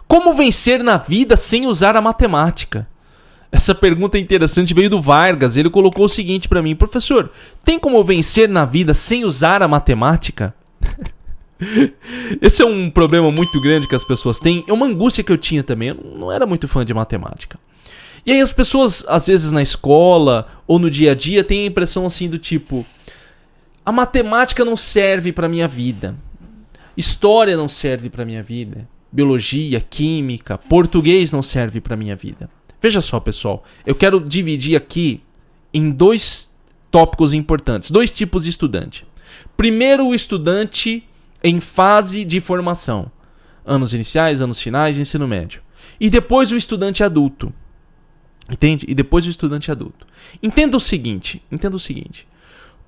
Como vencer na vida sem usar a matemática? Essa pergunta é interessante, veio do Vargas. Ele colocou o seguinte para mim: professor, tem como vencer na vida sem usar a matemática? Esse é um problema muito grande que as pessoas têm. É uma angústia que eu tinha também. Eu não era muito fã de matemática. E aí as pessoas, às vezes na escola ou no dia a dia, têm a impressão assim do tipo: a matemática não serve para minha vida, história não serve para minha vida, biologia, química, português não serve para minha vida. Veja só, pessoal, eu quero dividir aqui em 2 tópicos importantes, 2 tipos de estudante. Primeiro, o estudante em fase de formação, anos iniciais, anos finais, ensino médio. E depois o estudante adulto. Entende? E depois o estudante adulto. Entenda o seguinte.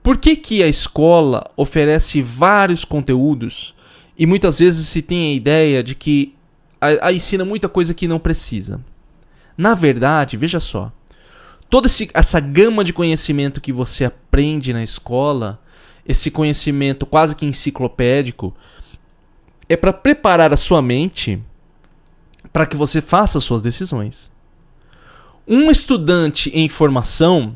Por que a escola oferece vários conteúdos e muitas vezes se tem a ideia de que ensina muita coisa que não precisa? Na verdade, veja só, toda essa gama de conhecimento que você aprende na escola, esse conhecimento quase que enciclopédico, é para preparar a sua mente para que você faça suas decisões. Um estudante em formação,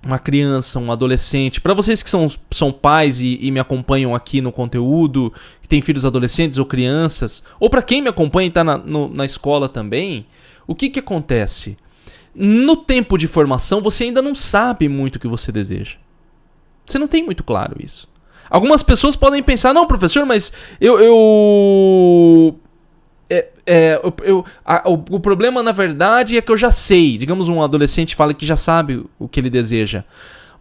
uma criança, um adolescente, para vocês que são pais e me acompanham aqui no conteúdo, que têm filhos adolescentes ou crianças, ou para quem me acompanha e está na escola também, o que acontece? No tempo de formação, você ainda não sabe muito o que você deseja. Você não tem muito claro isso. Algumas pessoas podem pensar: não, professor, mas o problema, na verdade, é que eu já sei. Digamos, um adolescente fala que já sabe o que ele deseja.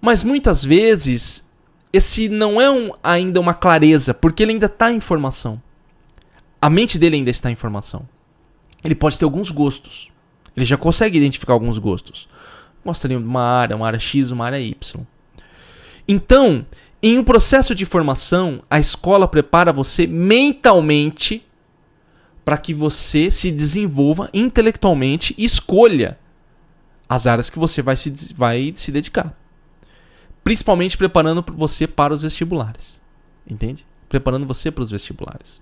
Mas muitas vezes, esse não é ainda uma clareza, porque ele ainda está em formação. A mente dele ainda está em formação. Ele pode ter alguns gostos. Ele já consegue identificar alguns gostos. Gostaria de uma área X, uma área Y. Então, em um processo de formação, a escola prepara você mentalmente para que você se desenvolva intelectualmente e escolha as áreas que você vai se dedicar. Principalmente preparando você para os vestibulares. Entende? Preparando você para os vestibulares.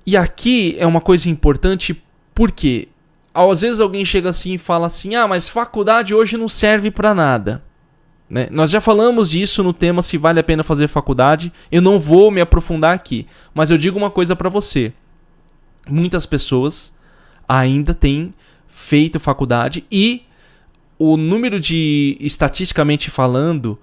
E aqui é uma coisa importante porque às vezes alguém chega assim e fala assim: ah, mas faculdade hoje não serve para nada. Né? Nós já falamos disso no tema se vale a pena fazer faculdade. Eu não vou me aprofundar aqui, mas eu digo uma coisa para você: muitas pessoas ainda têm feito faculdade e o número de, estatisticamente falando,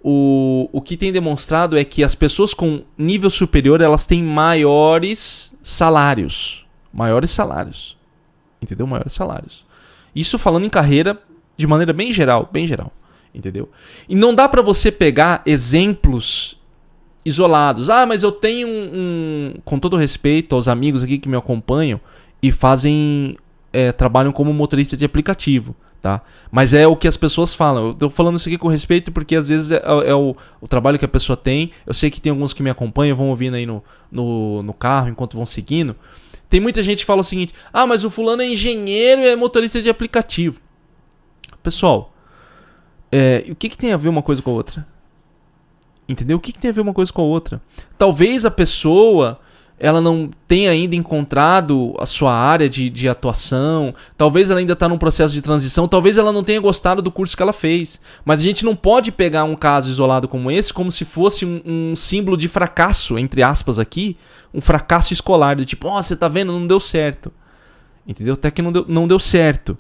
o que tem demonstrado é que as pessoas com nível superior, elas têm maiores salários. Entendeu? Maiores salários. Isso falando em carreira de maneira bem geral. Entendeu? E não dá pra você pegar exemplos isolados. Ah, mas eu tenho com todo respeito aos amigos aqui que me acompanham e trabalham como motorista de aplicativo, tá? Mas é o que as pessoas falam. Eu tô falando isso aqui com respeito porque às vezes é o trabalho que a pessoa tem. Eu sei que tem alguns que me acompanham, vão ouvindo aí no carro enquanto vão seguindo. Tem muita gente que fala o seguinte: ah, mas o fulano é engenheiro e é motorista de aplicativo. Pessoal, o que tem a ver uma coisa com a outra? Entendeu? O que tem a ver uma coisa com a outra? Talvez a pessoa ela não tenha ainda encontrado a sua área de atuação, talvez ela ainda está num processo de transição, talvez ela não tenha gostado do curso que ela fez. Mas a gente não pode pegar um caso isolado como esse como se fosse um símbolo de fracasso, entre aspas aqui, um fracasso escolar, do tipo: você tá vendo, não deu certo. Entendeu? Até que não deu certo.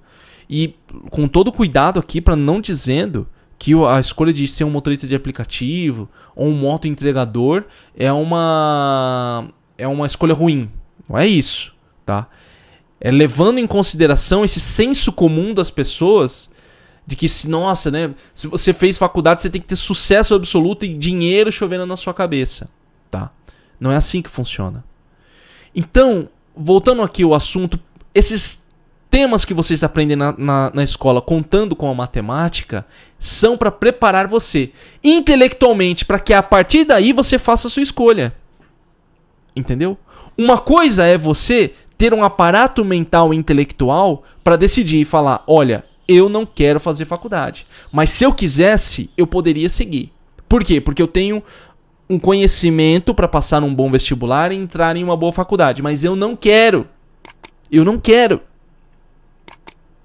E com todo cuidado aqui para não dizendo que a escolha de ser um motorista de aplicativo ou um moto entregador é uma escolha ruim. Não é isso, tá? É levando em consideração esse senso comum das pessoas de que, nossa, né, se você fez faculdade, você tem que ter sucesso absoluto e dinheiro chovendo na sua cabeça, tá? Não é assim que funciona. Então, voltando aqui ao assunto, esses temas que vocês aprendem na escola, contando com a matemática, são para preparar você intelectualmente para que a partir daí você faça a sua escolha. Entendeu? Uma coisa é você ter um aparato mental e intelectual para decidir e falar: olha, eu não quero fazer faculdade, mas se eu quisesse, eu poderia seguir. Por quê? Porque eu tenho um conhecimento para passar num bom vestibular e entrar em uma boa faculdade. Mas eu não quero. Eu não quero.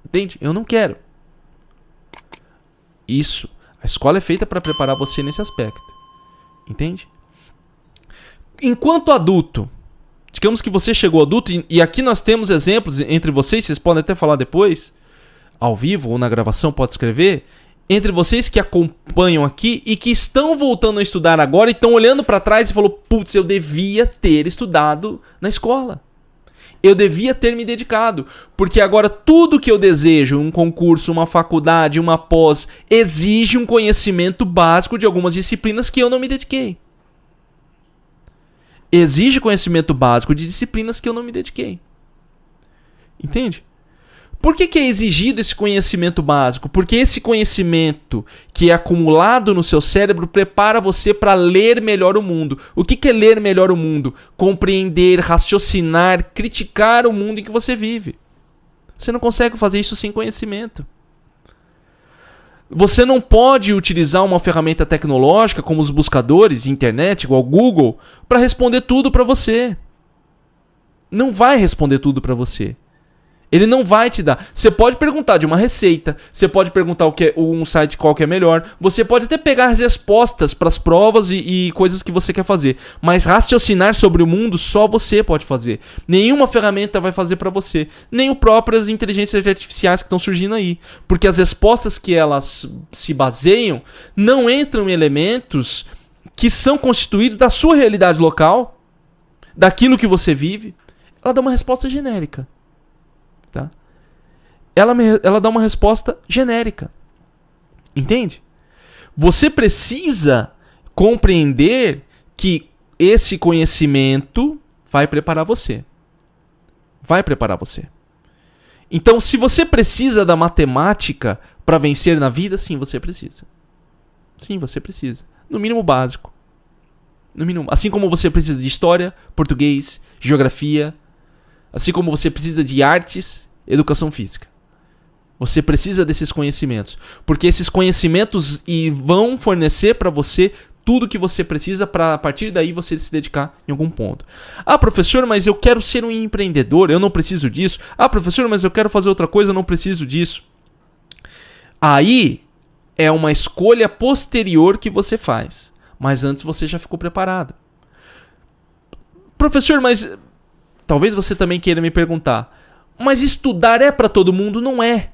Entende? Eu não quero. Isso. A escola é feita para preparar você nesse aspecto. Entende? Enquanto adulto, digamos que você chegou adulto, e aqui nós temos exemplos entre vocês podem até falar depois, ao vivo ou na gravação, pode escrever, entre vocês que acompanham aqui e que estão voltando a estudar agora e estão olhando para trás e falou, putz, eu devia ter estudado na escola. Eu devia ter me dedicado, porque agora tudo que eu desejo, um concurso, uma faculdade, uma pós, exige um conhecimento básico de algumas disciplinas que eu não me dediquei. Exige conhecimento básico de disciplinas que eu não me dediquei. Entende? Por que é exigido esse conhecimento básico? Porque esse conhecimento que é acumulado no seu cérebro prepara você para ler melhor o mundo. O que é ler melhor o mundo? Compreender, raciocinar, criticar o mundo em que você vive. Você não consegue fazer isso sem conhecimento. Você não pode utilizar uma ferramenta tecnológica como os buscadores, internet, igual Google, para responder tudo para você. Não vai responder tudo para você. Ele não vai te dar. Você pode perguntar de uma receita, você pode perguntar um site qual que é melhor, você pode até pegar as respostas para as provas e coisas que você quer fazer, mas raciocinar sobre o mundo só você pode fazer. Nenhuma ferramenta vai fazer para você, nem as próprias inteligências artificiais que estão surgindo aí, porque as respostas que elas se baseiam não entram em elementos que são constituídos da sua realidade local, daquilo que você vive. Ela dá uma resposta genérica. Tá? Ela dá uma resposta genérica. Entende? Você precisa compreender que esse conhecimento vai preparar você. Vai preparar você. Então, se você precisa da matemática para vencer na vida, sim, você precisa. Sim, você precisa. No mínimo básico. No mínimo. Assim como você precisa de história, português, geografia, assim como você precisa de artes, educação física. Você precisa desses conhecimentos. Porque esses conhecimentos vão fornecer para você tudo que você precisa para a partir daí você se dedicar em algum ponto. Ah, professor, mas eu quero ser um empreendedor, eu não preciso disso. Ah, professor, mas eu quero fazer outra coisa, eu não preciso disso. Aí é uma escolha posterior que você faz. Mas antes você já ficou preparado. Professor, mas... Talvez você também queira me perguntar, mas estudar é para todo mundo? Não é.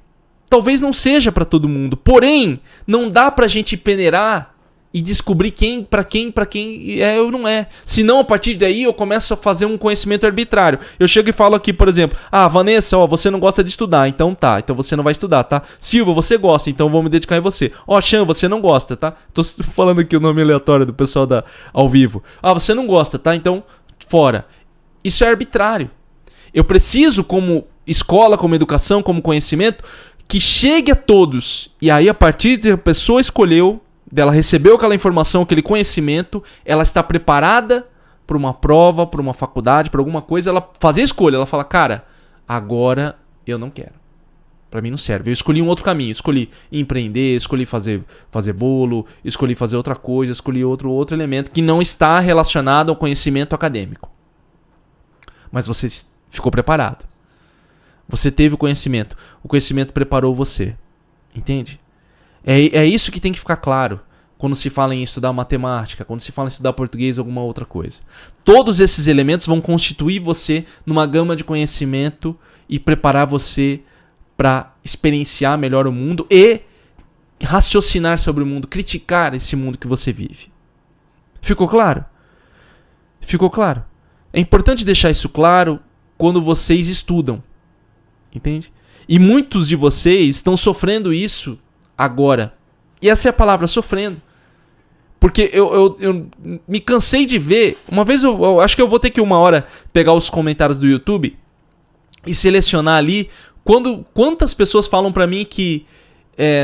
Talvez não seja para todo mundo. Porém, não dá pra gente peneirar e descobrir para quem é ou não é. Senão, a partir daí, eu começo a fazer um conhecimento arbitrário. Eu chego e falo aqui, por exemplo, Vanessa, você não gosta de estudar, então tá, então você não vai estudar, tá? Silva, você gosta, então vou me dedicar em você. Chan, você não gosta, tá? Tô falando aqui o nome aleatório do pessoal ao vivo. Você não gosta, tá? Então, fora. Isso é arbitrário. Eu preciso, como escola, como educação, como conhecimento, que chegue a todos. E aí, a partir de a pessoa escolheu, dela recebeu aquela informação, aquele conhecimento, ela está preparada para uma prova, para uma faculdade, para alguma coisa, ela fazer a escolha. Ela fala, cara, agora eu não quero. Para mim não serve. Eu escolhi um outro caminho. Escolhi empreender, escolhi fazer bolo, escolhi fazer outra coisa, escolhi outro elemento que não está relacionado ao conhecimento acadêmico. Mas você ficou preparado. Você teve o conhecimento. O conhecimento preparou você. Entende? É isso que tem que ficar claro quando se fala em estudar matemática, quando se fala em estudar português ou alguma outra coisa. Todos esses elementos vão constituir você numa gama de conhecimento e preparar você para experienciar melhor o mundo e raciocinar sobre o mundo, criticar esse mundo que você vive. Ficou claro? Ficou claro? É importante deixar isso claro quando vocês estudam. Entende? E muitos de vocês estão sofrendo isso agora. E essa é a palavra, sofrendo. Porque eu me cansei de ver. Uma vez eu acho que eu vou ter que uma hora pegar os comentários do YouTube e selecionar ali quantas pessoas falam pra mim que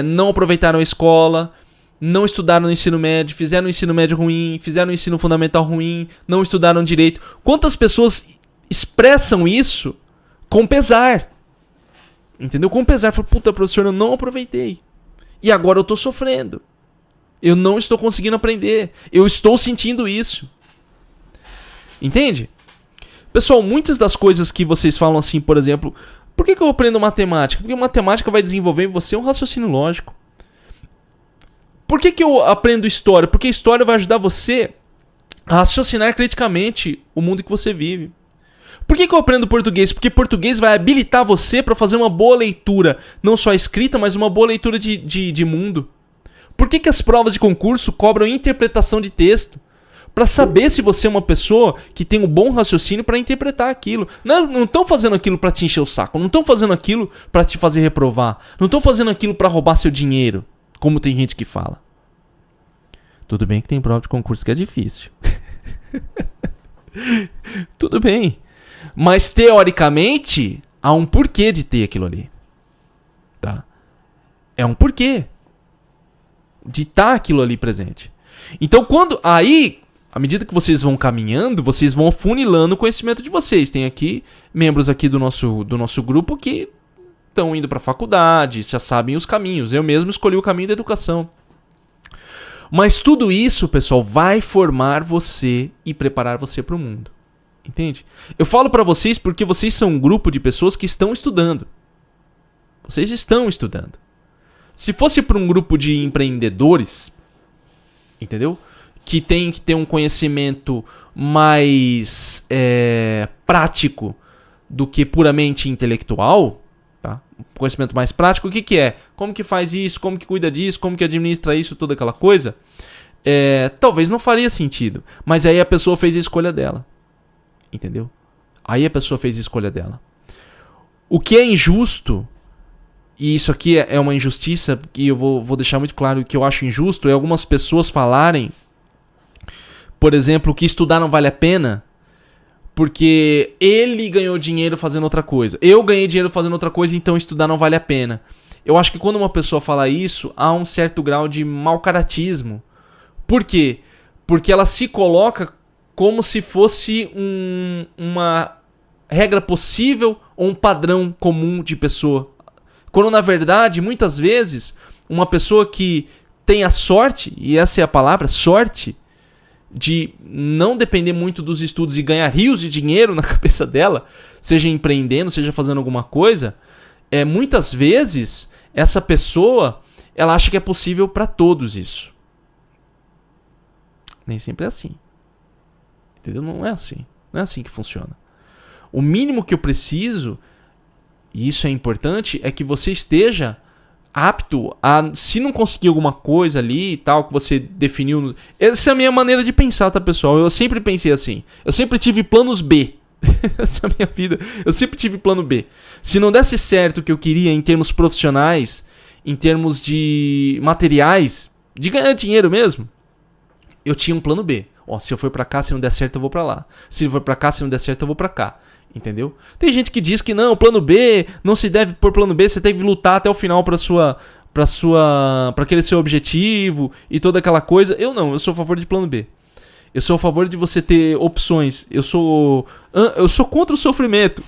não aproveitaram a escola, não estudaram no ensino médio, fizeram o ensino médio ruim, fizeram o ensino fundamental ruim, não estudaram direito. Quantas pessoas expressam isso com pesar? Entendeu? Com pesar. Fala, puta, professor, eu não aproveitei. E agora eu tô sofrendo. Eu não estou conseguindo aprender. Eu estou sentindo isso. Entende? Pessoal, muitas das coisas que vocês falam assim, por exemplo, por que eu aprendo matemática? Porque matemática vai desenvolver em você um raciocínio lógico. Por que eu aprendo história? Porque história vai ajudar você a raciocinar criticamente o mundo que você vive. Por que eu aprendo português? Porque português vai habilitar você para fazer uma boa leitura, não só escrita, mas uma boa leitura de mundo. Por que as provas de concurso cobram interpretação de texto? Para saber se você é uma pessoa que tem um bom raciocínio para interpretar aquilo. Não estão fazendo aquilo para te encher o saco. Não estão fazendo aquilo para te fazer reprovar. Não estão fazendo aquilo para roubar seu dinheiro, como tem gente que fala. Tudo bem que tem prova de concurso que é difícil. Tudo bem. Mas teoricamente, há um porquê de ter aquilo ali. Tá? É um porquê de estar aquilo ali presente. Então, à medida que vocês vão caminhando, vocês vão afunilando o conhecimento de vocês. Tem aqui membros aqui do nosso grupo que estão indo para a faculdade, já sabem os caminhos. Eu mesmo escolhi o caminho da educação. Mas tudo isso, pessoal, vai formar você e preparar você para o mundo. Entende? Eu falo para vocês porque vocês são um grupo de pessoas que estão estudando. Vocês estão estudando. Se fosse para um grupo de empreendedores, entendeu? Que tem que ter um conhecimento mais prático do que puramente intelectual, tá? Um conhecimento mais prático, o que é? Como que faz isso? Como que cuida disso? Como que administra isso? Toda aquela coisa. Talvez não faria sentido. Mas aí a pessoa fez a escolha dela. Entendeu? Aí a pessoa fez a escolha dela. O que é injusto, e isso aqui é uma injustiça, que eu vou deixar muito claro, o que eu acho injusto é algumas pessoas falarem, por exemplo, que estudar não vale a pena porque ele ganhou dinheiro fazendo outra coisa. Eu ganhei dinheiro fazendo outra coisa, então estudar não vale a pena. Eu acho que quando uma pessoa fala isso, há um certo grau de mau-caratismo. Por quê? Porque ela se coloca como se fosse uma regra possível ou um padrão comum de pessoa. Quando, na verdade, muitas vezes, uma pessoa que tem a sorte, e essa é a palavra, sorte, de não depender muito dos estudos e ganhar rios de dinheiro na cabeça dela, seja empreendendo, seja fazendo alguma coisa, muitas vezes, essa pessoa, ela acha que é possível para todos isso. Nem sempre é assim. Entendeu? Não é assim. Não é assim que funciona. O mínimo que eu preciso, e isso é importante, é que você esteja apto a, se não conseguir alguma coisa ali e tal, que você definiu. Essa é a minha maneira de pensar, tá, pessoal? Eu sempre pensei assim. Eu sempre tive planos B. Essa é a minha vida. Eu sempre tive plano B. Se não desse certo o que eu queria em termos profissionais, em termos de materiais, de ganhar dinheiro mesmo, eu tinha um plano B. Se eu for pra cá, se não der certo, eu vou pra lá. Se for pra cá, se não der certo, eu vou pra cá. Entendeu? Tem gente que diz que não, plano B, não se deve por plano B, você tem que lutar até o final pra aquele seu objetivo e toda aquela coisa. Eu não, eu sou a favor de plano B. Eu sou a favor de você ter opções. Eu sou contra o sofrimento.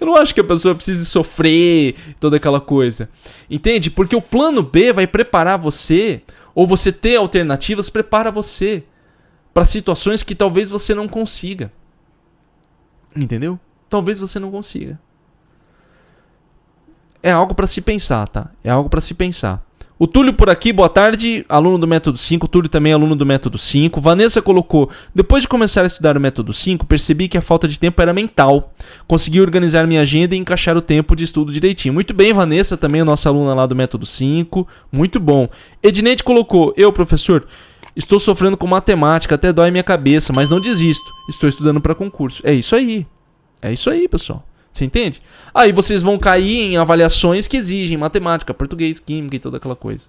Eu não acho que a pessoa precise sofrer toda aquela coisa. Entende? Porque o plano B vai preparar você, ou você ter alternativas, prepara você para situações que talvez você não consiga. Entendeu? Talvez você não consiga. É algo para se pensar, tá? É algo para se pensar. O Túlio por aqui, boa tarde, aluno do método 5. O Túlio também é aluno do método 5. Vanessa colocou: depois de começar a estudar o método 5, percebi que a falta de tempo era mental. Consegui organizar minha agenda e encaixar o tempo de estudo direitinho. Muito bem, Vanessa, também é nossa aluna lá do método 5. Muito bom. Edneide colocou: eu, professor, estou sofrendo com matemática, até dói minha cabeça, mas não desisto. Estou estudando para concurso. É isso aí. É isso aí, pessoal. Você entende? Aí vocês vão cair em avaliações que exigem matemática, português, química e toda aquela coisa.